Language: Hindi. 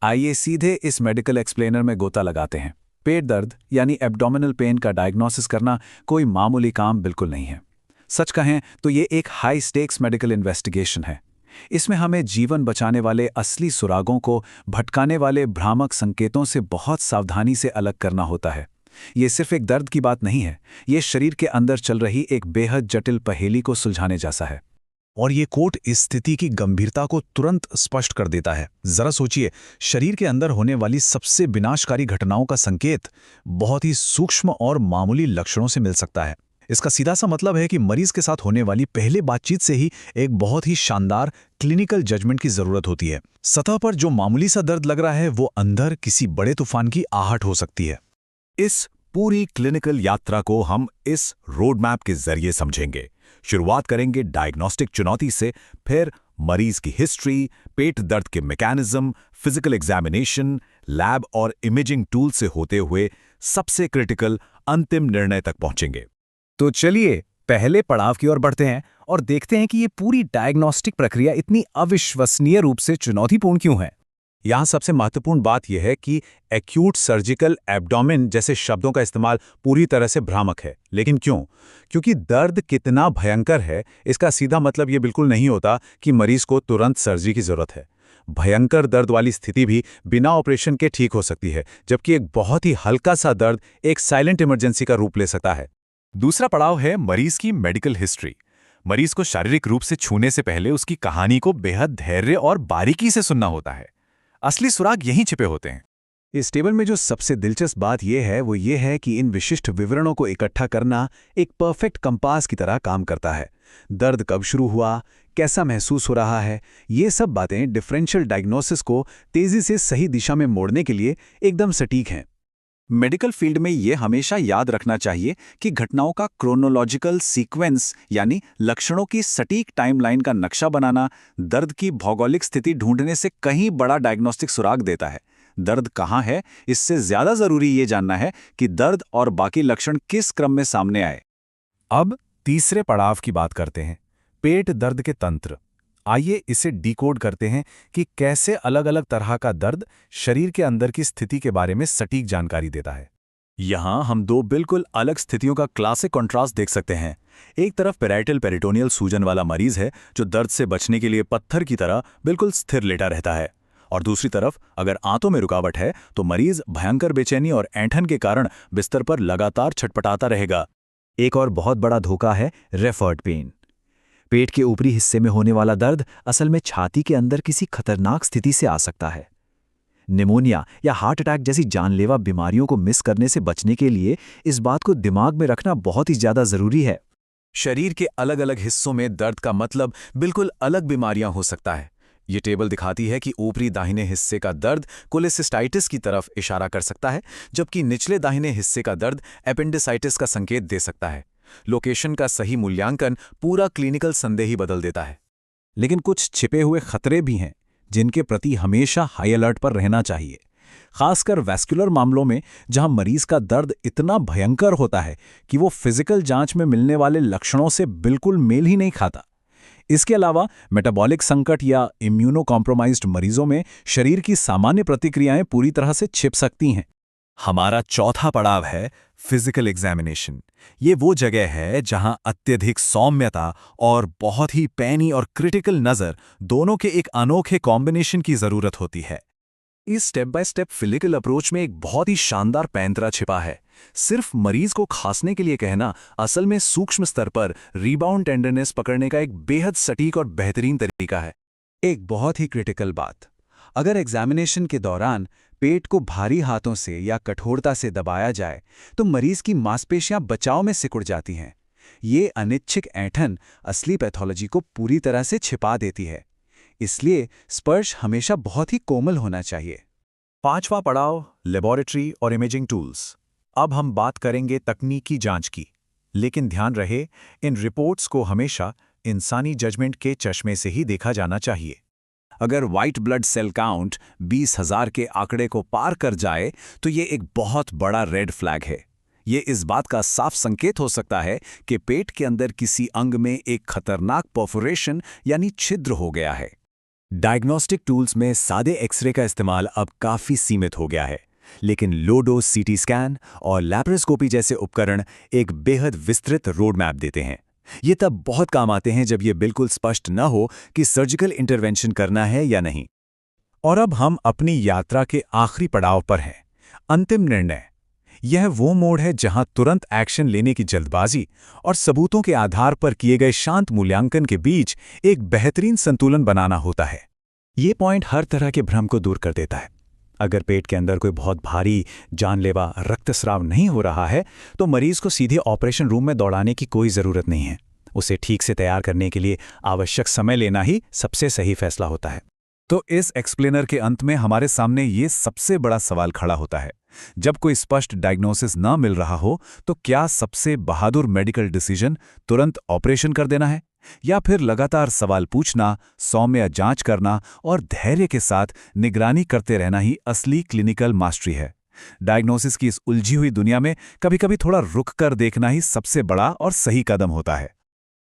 आइए सीधे इस मेडिकल एक्सप्लेनर में गोता लगाते हैं। पेट दर्द यानी एब्डोमिनल पेन का डायग्नोसिस करना कोई मामूली काम बिल्कुल नहीं है। सच कहें तो ये एक हाई स्टेक्स मेडिकल इन्वेस्टिगेशन है। इसमें हमें जीवन बचाने वाले असली सुरागों को भटकाने वाले भ्रामक संकेतों से बहुत सावधानी से अलग करना होता है। ये सिर्फ एक दर्द की बात नहीं है, ये शरीर के अंदर चल रही एक बेहद जटिल पहेली को सुलझाने जैसा है। और ये कोट इस स्थिति की गंभीरता को तुरंत स्पष्ट कर देता है। जरा सोचिए, शरीर के अंदर होने वाली सबसे विनाशकारी घटनाओं का संकेत बहुत ही सूक्ष्म और मामूली लक्षणों से मिल सकता है। इसका सीधा सा मतलब है कि मरीज के साथ होने वाली पहले बातचीत से ही एक बहुत ही शानदार क्लिनिकल जजमेंट की जरूरत होती है। सतह पर जो मामूली सा दर्द लग रहा है वो अंदर किसी बड़े तूफान की आहट हो सकती है। इस पूरी क्लिनिकल यात्रा को हम इस रोड मैप के जरिए समझेंगे। शुरुआत करेंगे डायग्नोस्टिक चुनौती से, फिर मरीज की हिस्ट्री, पेट दर्द के मैकेनिज्म, फिजिकल एग्जामिनेशन, लैब और इमेजिंग टूल से होते हुए सबसे क्रिटिकल अंतिम निर्णय तक पहुंचेंगे। तो चलिए पहले पड़ाव की ओर बढ़ते हैं और देखते हैं कि ये पूरी डायग्नोस्टिक प्रक्रिया इतनी अविश्वसनीय रूप से चुनौतीपूर्ण क्यों है। यहाँ सबसे महत्वपूर्ण बात यह है कि एक्यूट सर्जिकल एब्डोमेन जैसे शब्दों का इस्तेमाल पूरी तरह से भ्रामक है। लेकिन क्यों? क्योंकि दर्द कितना भयंकर है इसका सीधा मतलब ये बिल्कुल नहीं होता कि मरीज को तुरंत सर्जरी की जरूरत है। भयंकर दर्द वाली स्थिति भी बिना ऑपरेशन के ठीक हो सकती है, जबकि एक बहुत ही हल्का सा दर्द एक साइलेंट इमरजेंसी का रूप ले सकता है। दूसरा पड़ाव है मरीज की मेडिकल हिस्ट्री। मरीज को शारीरिक रूप से छूने से पहले उसकी कहानी को बेहद धैर्य और बारीकी से सुनना होता है। असली सुराग यहीं छिपे होते हैं। इस टेबल में जो सबसे दिलचस्प बात यह है कि इन विशिष्ट विवरणों को इकट्ठा करना एक परफेक्ट कंपास की तरह काम करता है। दर्द कब शुरू हुआ, कैसा महसूस हो रहा है, ये सब बातें डिफरेंशियल डायग्नोसिस को तेजी से सही दिशा में मोड़ने के लिए एकदम सटीक हैं। मेडिकल फील्ड में ये हमेशा याद रखना चाहिए कि घटनाओं का क्रोनोलॉजिकल सीक्वेंस यानी लक्षणों की सटीक टाइमलाइन का नक्शा बनाना दर्द की भौगोलिक स्थिति ढूंढने से कहीं बड़ा डायग्नोस्टिक सुराग देता है। दर्द कहाँ है, इससे ज्यादा जरूरी ये जानना है कि दर्द और बाकी लक्षण किस क्रम में सामने आए। अब तीसरे पड़ाव की बात करते हैं, पेट दर्द के तंत्र। आइए इसे डिकोड करते हैं कि कैसे अलग अलग तरह का दर्द शरीर के अंदर की स्थिति के बारे में सटीक जानकारी देता है। यहां हम दो बिल्कुल अलग स्थितियों का क्लासिक कॉन्ट्रास्ट देख सकते हैं। एक तरफ पेराइटल पेरिटोनियल सूजन वाला मरीज है जो दर्द से बचने के लिए पत्थर की तरह बिल्कुल स्थिर लेटा रहता है, और दूसरी तरफ अगर आंतों में रुकावट है तो मरीज भयंकर बेचैनी और ऐंठन के कारण बिस्तर पर लगातार छटपटाता रहेगा। एक और बहुत बड़ा धोखा है रेफर्ड पेन। पेट के ऊपरी हिस्से में होने वाला दर्द असल में छाती के अंदर किसी खतरनाक स्थिति से आ सकता है। निमोनिया या हार्ट अटैक जैसी जानलेवा बीमारियों को मिस करने से बचने के लिए इस बात को दिमाग में रखना बहुत ही ज्यादा जरूरी है। शरीर के अलग अलग हिस्सों में दर्द का मतलब बिल्कुल अलग बीमारियां हो सकता है। ये टेबल दिखाती है कि ऊपरी दाहिने हिस्से का दर्द कोलेसिस्टाइटिस की तरफ इशारा कर सकता है, जबकि निचले दाहिने हिस्से का दर्द एपेंडिसाइटिस का संकेत दे सकता है। लोकेशन का सही मूल्यांकन पूरा क्लिनिकल संदेह ही बदल देता है। लेकिन कुछ छिपे हुए खतरे भी हैं जिनके प्रति हमेशा हाई अलर्ट पर रहना चाहिए, खासकर वैस्कुलर मामलों में जहां मरीज का दर्द इतना भयंकर होता है कि वो फिजिकल जांच में मिलने वाले लक्षणों से बिल्कुल मेल ही नहीं खाता। इसके अलावा मेटाबॉलिक संकट या इम्यूनो कॉम्प्रोमाइज्ड मरीजों में शरीर की सामान्य प्रतिक्रियाएं पूरी तरह से छिप सकती हैं। हमारा चौथा पड़ाव है फिजिकल एग्जामिनेशन। ये वो जगह है जहां अत्यधिक सौम्यता और बहुत ही पैनी और क्रिटिकल नज़र दोनों के एक अनोखे कॉम्बिनेशन की जरूरत होती है। इस step by step physical approach में एक बहुत ही शानदार पैंतरा छिपा है। सिर्फ मरीज को खांसने के लिए कहना असल में सूक्ष्म स्तर पर रीबाउंड टेंडरनेस पकड़ने का एक बेहद सटीक और बेहतरीन तरीका है। एक बहुत ही क्रिटिकल बात, अगर एग्जामिनेशन के दौरान पेट को भारी हाथों से या कठोरता से दबाया जाए तो मरीज की मांसपेशियां बचाव में सिकुड़ जाती हैं। ये अनिच्छिक ऐंठन असली पैथोलॉजी को पूरी तरह से छिपा देती है, इसलिए स्पर्श हमेशा बहुत ही कोमल होना चाहिए। पांचवा पड़ाव, लेबोरेटरी और इमेजिंग टूल्स। अब हम बात करेंगे तकनीकी जांच की, लेकिन ध्यान रहे इन रिपोर्ट्स को हमेशा इंसानी जजमेंट के चश्मे से ही देखा जाना चाहिए। अगर व्हाइट ब्लड सेल काउंट 20,000 के आंकड़े को पार कर जाए तो ये एक बहुत बड़ा रेड फ्लैग है। ये इस बात का साफ संकेत हो सकता है कि पेट के अंदर किसी अंग में एक खतरनाक परफोरेशन यानी छिद्र हो गया है। डायग्नोस्टिक टूल्स में सादे एक्सरे का इस्तेमाल अब काफ़ी सीमित हो गया है, लेकिन लो डोज सीटी स्कैन और लैप्रोस्कोपी जैसे उपकरण एक बेहद विस्तृत रोड मैप देते हैं। ये तब बहुत काम आते हैं जब ये बिल्कुल स्पष्ट न हो कि सर्जिकल इंटरवेंशन करना है या नहीं। और अब हम अपनी यात्रा के आखिरी पड़ाव पर हैं, अंतिम निर्णय। यह वो मोड़ है जहां तुरंत एक्शन लेने की जल्दबाजी और सबूतों के आधार पर किए गए शांत मूल्यांकन के बीच एक बेहतरीन संतुलन बनाना होता है। ये पॉइंट हर तरह के भ्रम को दूर कर देता है। अगर पेट के अंदर कोई बहुत भारी, जानलेवा रक्तस्राव नहीं हो रहा है, तो मरीज को सीधे ऑपरेशन रूम में दौड़ाने की कोई ज़रूरत नहीं है। उसे ठीक से तैयार करने के लिए आवश्यक समय लेना ही सबसे सही फैसला होता है। तो इस एक्सप्लेनर के अंत में हमारे सामने ये सबसे बड़ा सवाल खड़ा होता है, जब कोई स्पष्ट डायग्नोसिस न मिल रहा हो तो क्या सबसे बहादुर मेडिकल डिसीजन तुरंत ऑपरेशन कर देना है, या फिर लगातार सवाल पूछना, सौम्य जांच करना और धैर्य के साथ निगरानी करते रहना ही असली क्लिनिकल मास्टरी है। डायग्नोसिस की इस उलझी हुई दुनिया में कभी-कभी थोड़ा रुक कर देखना ही सबसे बड़ा और सही कदम होता है।